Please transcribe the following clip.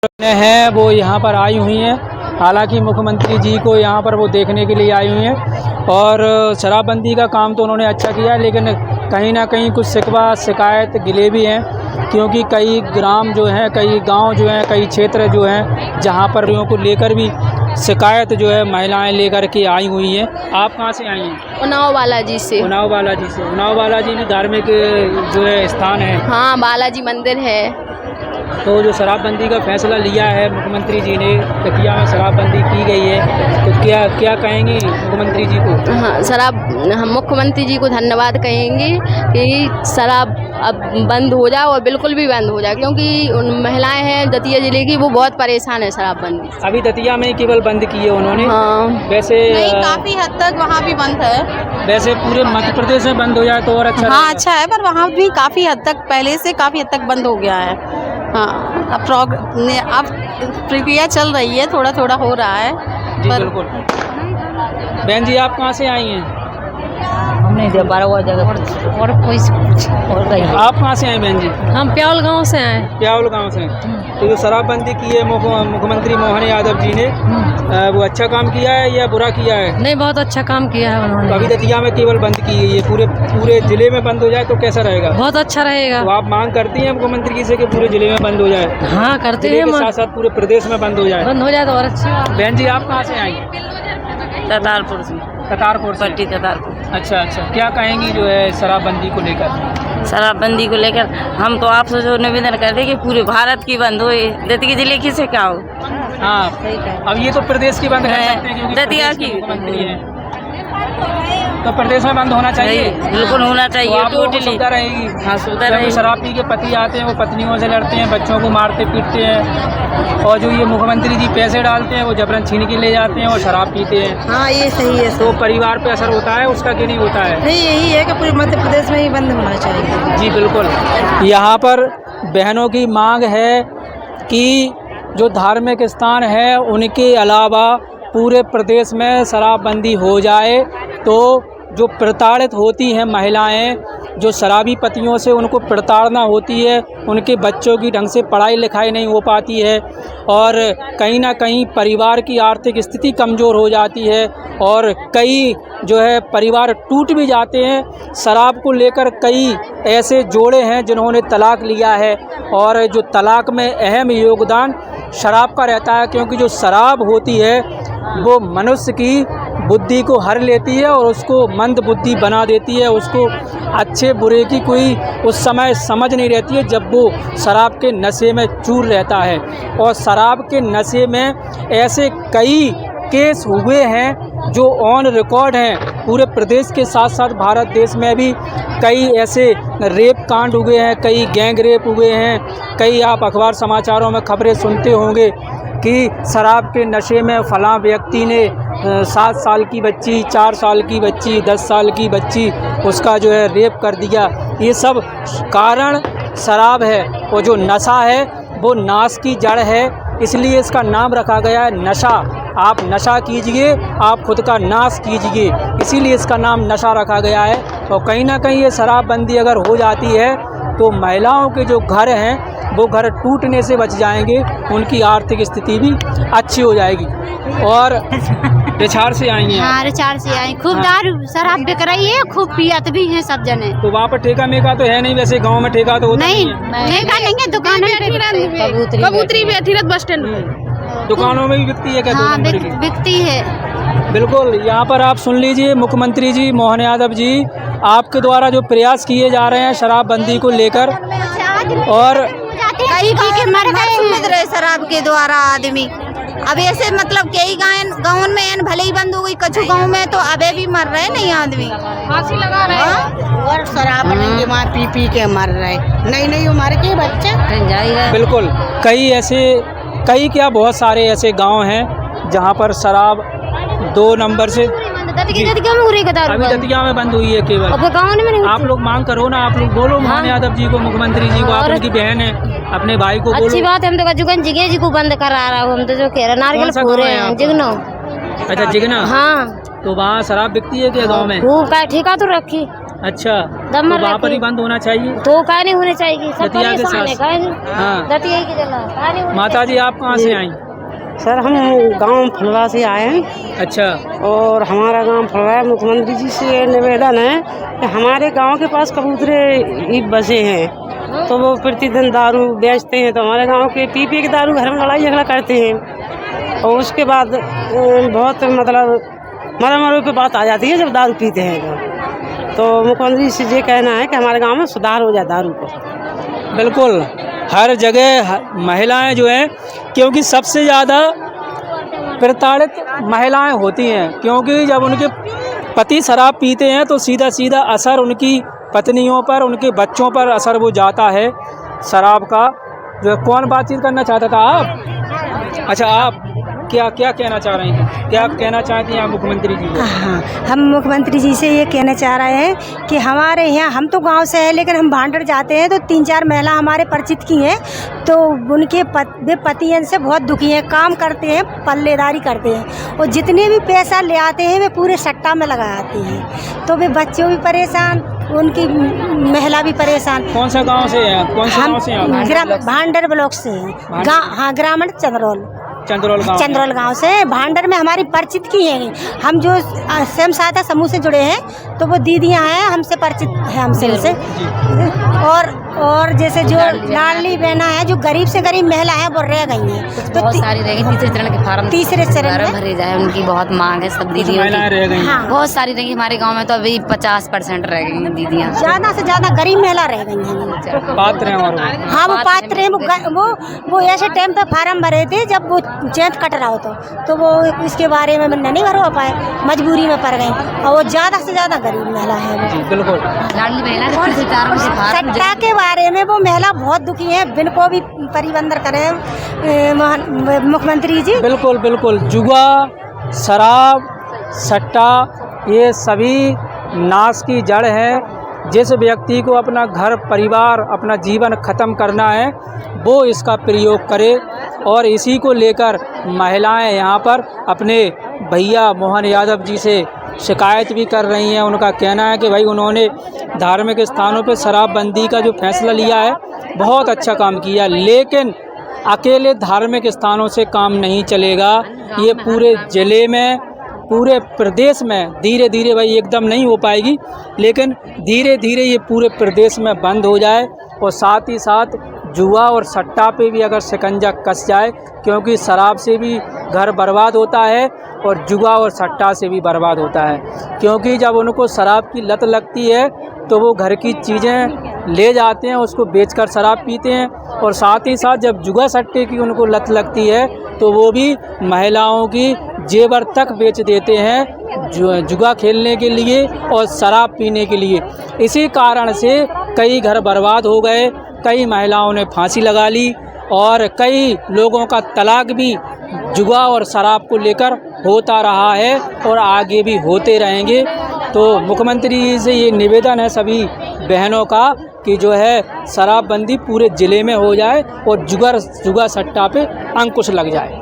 हैं वो यहाँ पर आई हुई हैं। हालांकि मुख्यमंत्री जी को यहाँ पर वो देखने के लिए आई हुई हैं और शराबबंदी का काम तो उन्होंने अच्छा किया है, लेकिन कहीं ना कहीं कुछ शिकवा शिकायत गिले भी हैं, क्योंकि कई ग्राम जो हैं, कई गांव जो हैं, कई क्षेत्र जो हैं जहाँ पर लोगों को लेकर भी शिकायत जो है महिलाएं लेकर के आई हुई हैं। आप कहाँ से आई हैं? उन्नाव बालाजी से। उन्नाव बालाजी से। उन्नाव बालाजी भी धार्मिक जो है स्थान है। हाँ, बालाजी मंदिर है। तो जो शराबबंदी का फैसला लिया है मुख्यमंत्री जी ने, दतिया में शराबबंदी की गई है, तो क्या क्या कहेंगी मुख्यमंत्री जी को? हाँ, हम मुख्यमंत्री जी को धन्यवाद कहेंगे कि शराब अब बंद हो जाए और बिल्कुल भी बंद हो जाए, क्योंकि उन महिलाएं हैं दतिया जिले की, वो बहुत परेशान है शराबबंदी। अभी दतिया में केवल बंद की है उन्होंने। हाँ, वैसे नहीं, काफ़ी हद तक वहाँ भी बंद है। वैसे पूरे मध्य प्रदेश में बंद हो जाए तो और अच्छा। हाँ, अच्छा है, पर वहाँ भी काफ़ी हद तक, पहले से काफ़ी हद तक बंद हो गया है। हाँ, अब प्रक्रिया चल रही है, थोड़ा थोड़ा हो रहा है। जी बिल्कुल। बहन जी, आप कहाँ से आई हैं? हमने 12 जगह और कोई और रही। आप कहाँ से आए बहन जी? हम प्याउल गांव से आए। प्याउल गांव से। तो जो शराबबंदी की है मुख्यमंत्री मोहन यादव जी ने, वो अच्छा काम किया है या बुरा किया है? नहीं, बहुत अच्छा काम किया है उन्होंने। अभी दतिया में केवल बंद की है, ये पूरे जिले में बंद हो जाए तो कैसा रहेगा? बहुत अच्छा रहेगा। तो आप मांग करती हैं मुख्यमंत्री जी से कि पूरे जिले में बंद हो जाए? हाँ, करते हैं। साथ साथ पूरे प्रदेश में बंद हो जाए। बंद हो जाए तो और अच्छा। बहन जी, आप कहाँ से आई? ततारपुर से। ततारपुर से। पट्टी ततारपुर। अच्छा, क्या कहेंगी जो है शराबबंदी को लेकर? शराबबंदी को लेकर हम तो आपसे जो निवेदन करते हैं कि पूरे भारत की बंद हो, दतिया जिले की से क्या हो। हाँ, अब ये तो प्रदेश की बंद कर सकते हैं क्योंकि दतिया की मुख्यमंत्री है, तो प्रदेश में बंद होना चाहिए। बिल्कुल होना चाहिए, टोटली सुविधा रहेगी। हाँ, सुविधा जब रहेगी। शराब पी के पति आते हैं, वो पत्नियों से लड़ते हैं, बच्चों को मारते पीटते हैं, और जो ये मुख्यमंत्री जी पैसे डालते हैं वो जबरन छीन के ले जाते हैं और शराब पीते हैं। हाँ, ये सही है। तो परिवार पे असर होता है उसका कि नहीं होता है? नहीं, यही है कि पूरे मध्य प्रदेश में ही बंद होना चाहिए। जी बिल्कुल। यहाँ पर बहनों की मांग है कि जो धार्मिक स्थान है उनके अलावा पूरे प्रदेश में शराबबंदी हो जाए, तो जो प्रताड़ित होती हैं महिलाएं, जो शराबी पतियों से उनको प्रताड़ना होती है, उनके बच्चों की ढंग से पढ़ाई लिखाई नहीं हो पाती है और कहीं ना कहीं परिवार की आर्थिक स्थिति कमज़ोर हो जाती है और कई जो है परिवार टूट भी जाते हैं। शराब को लेकर कई ऐसे जोड़े हैं जिन्होंने तलाक लिया है और जो तलाक में अहम योगदान शराब का रहता है, क्योंकि जो शराब होती है वो मनुष्य की बुद्धि को हर लेती है और उसको मंद बुद्धि बना देती है, उसको अच्छे बुरे की कोई उस समय समझ नहीं रहती है जब वो शराब के नशे में चूर रहता है। और शराब के नशे में ऐसे कई केस हुए हैं जो ऑन रिकॉर्ड हैं, पूरे प्रदेश के साथ साथ भारत देश में भी कई ऐसे रेप कांड हुए हैं, कई गैंग रेप हुए हैं, कई आप अखबार समाचारों में खबरें सुनते होंगे कि शराब के नशे में फलां व्यक्ति ने 7 साल की बच्ची, 4 साल की बच्ची, 10 साल की बच्ची, उसका जो है रेप कर दिया। ये सब कारण शराब है और जो नशा है वो नाश की जड़ है, इसलिए इसका नाम रखा गया है नशा। आप नशा कीजिए, आप खुद का नाश कीजिए, इसीलिए इसका नाम नशा रखा गया है। और कहीं ना कहीं ये शराबबंदी अगर हो जाती है तो महिलाओं के जो घर हैं वो घर टूटने से बच जाएंगे, उनकी आर्थिक स्थिति भी अच्छी हो जाएगी। और रिछाड़ से आई हैं? हाँ, रिछाड़ से आई। खूब दारू शराब बिक रही है, खूब पियत भी हैं सब जने। तो वहाँ पर ठेका मेका तो है नहीं? वैसे गांव में ठेका तो होता नहीं, है। ठेका नहीं है, दुकान कबूतरी भी अथीरथ बस स्टैंड दुकानों में भी बिकती है क्या? हाँ, बिकती है। बिल्कुल। यहाँ पर आप सुन लीजिए, मुख्यमंत्री जी मोहन यादव जी आपके द्वारा जो प्रयास किए जा रहे हैं शराबबंदी को लेकर, और कई के मर गए शराब के द्वारा आदमी। अब ऐसे मतलब कई गाँव में भले ही बंद हो गई, कछु गाँव में तो अबे भी मर रहे नहीं आदमी, फांसी लगा रहे हैं और शराब नहीं वहाँ पी के मर रहे, नहीं उम्र के बच्चे। बिल्कुल। कई क्या बहुत सारे ऐसे गांव हैं जहां पर शराब 2 नंबर से अभी दतिया में बंद हुई है केवल। आप लोग मांग करो ना, आप लोग बोलो मोहन यादव जी को, मुख्यमंत्री जी को, आप उनकी बहन है, अपने भाई को बोलो। अच्छी बात है, हम तो जुगन जिगे जी को बंद करा रहा हूँ, हम तो जो कह रहे नारियल पूरे हैं जिगनो। अच्छा, जिगना। हाँ, तो वहाँ शराब बिकती है क्या गाँव में? ठेका तो रखी अच्छा, दम तो मर वहाँ पर रखी। ही बंद होना चाहिए। तो का नहीं होने चाहिए, सब दतिया के परेशान है साथ। का नहीं? हाँ। दतिया की जगह का नहीं होने माता जी आप कहाँ से आई? सर हम गांव फलवा से आए हैं अच्छा, और हमारा गांव फलवा है। मुख्यमंत्री जी से ये निवेदन है कि हमारे गांव के पास कबूतरे ही बसे हैं, तो वो प्रतिदिन दारू बेचते हैं, तो हमारे गांव के पी के दारू घर में लड़ाई झगड़ा करते हैं और उसके बाद बहुत मतलब मरो पे बात आ जाती है जब दारू पीते हैं। तो मुख्यमंत्री जी से ये कहना है कि हमारे गाँव में सुधार हो जाए दारू को। बिल्कुल हर जगह महिलाएं जो हैं, क्योंकि सबसे ज़्यादा प्रताड़ित महिलाएं होती हैं, क्योंकि जब उनके पति शराब पीते हैं तो सीधा सीधा असर उनकी पत्नियों पर, उनके बच्चों पर असर वो जाता है शराब का। जो है, कौन बातचीत करना चाहता था आप? अच्छा, आप क्या क्या कहना चाह रही हैं? क्या आप कहना चाहती हैं आप मुख्यमंत्री जी को? हाँ, हम मुख्यमंत्री जी से ये कहना चाह रहे हैं कि हमारे यहाँ, हम तो गांव से हैं लेकिन हम भांडर जाते हैं तो 3-4 महिला हमारे परिचित की हैं, तो उनके वे पतियन से बहुत दुखी हैं, काम करते हैं, पल्लेदारी करते हैं और जितने भी पैसा ले आते हैं वे पूरे सट्टा में लगा आते हैं, तो वे बच्चों भी परेशान, उनकी महिला भी परेशान। कौन सा गांव से हैं? कौन से गांव से हैं आप? भांडर ब्लॉक से हैं। हाँ, ग्रामीण चंद्रोल गांव से। भांडर में हमारी परिचित की हैं, हम जो स्वयं सहायता समूह से जुड़े हैं तो वो दीदियां हैं, हमसे परिचित है हमसे उनसे। और जैसे जो लाडली बहना है, जो गरीब से गरीब महिला है वो रह गई हैं, तो बहुत सारी रह गई। तीसरे चरण के फार्म तीसरे चरण में भरे जाए, उनकी बहुत मांग है सब दीदियों महिलाएं की। रह गई हैं। हाँ, बहुत सारी रही हमारे गांव में, तो अभी 50% रह गई हैं दीदियाँ। ज्यादा से ज्यादा गरीब महिला रह गई हैं। पात्र हैं और हाँ, वो पात्र हैं, वो ऐसे टाइम पे फार्म भरे थे जब वो चैत कट रहा हो तो वो इसके बारे में नहीं भरवा पाए, मजबूरी में पड़ गई, और वो ज्यादा से ज्यादा गरीब महिला है वो। जी बिल्कुल। लाडली बहना सट्टा के बारे में वो महिला बहुत दुखी है, बिन को भी परिबंधन करें मुख्यमंत्री जी। बिल्कुल बिल्कुल, जुआ, शराब, सट्टा, ये सभी नाश की जड़ है। जिस व्यक्ति को अपना घर परिवार, अपना जीवन ख़त्म करना है वो इसका प्रयोग करे, और इसी को लेकर महिलाएं यहाँ पर अपने भैया मोहन यादव जी से शिकायत भी कर रही हैं। उनका कहना है कि भाई उन्होंने धार्मिक स्थानों पर शराबबंदी का जो फैसला लिया है बहुत अच्छा काम किया, लेकिन अकेले धार्मिक स्थानों से काम नहीं चलेगा। ये पूरे ज़िले में, पूरे प्रदेश में धीरे धीरे, भाई एकदम नहीं हो पाएगी, लेकिन धीरे धीरे ये पूरे प्रदेश में बंद हो जाए, और साथ ही साथ जुआ और सट्टा पे भी अगर शिकंजा कस जाए, क्योंकि शराब से भी घर बर्बाद होता है और जुआ और सट्टा से भी बर्बाद होता है। क्योंकि जब उनको शराब की लत लगती है तो वो घर की चीज़ें ले जाते हैं, उसको बेचकर शराब पीते हैं, और साथ ही साथ जब जुआ सट्टे की उनको लत लगती है तो वो भी महिलाओं की जेवर तक बेच देते हैं जुआ खेलने के लिए और शराब पीने के लिए। इसी कारण से कई घर बर्बाद हो गए, कई महिलाओं ने फांसी लगा ली, और कई लोगों का तलाक भी जुआ और शराब को लेकर होता रहा है और आगे भी होते रहेंगे। तो मुख्यमंत्री जी से ये निवेदन है सभी बहनों का कि जो है शराबबंदी पूरे ज़िले में हो जाए और जुआ सट्टा पे अंकुश लग जाए।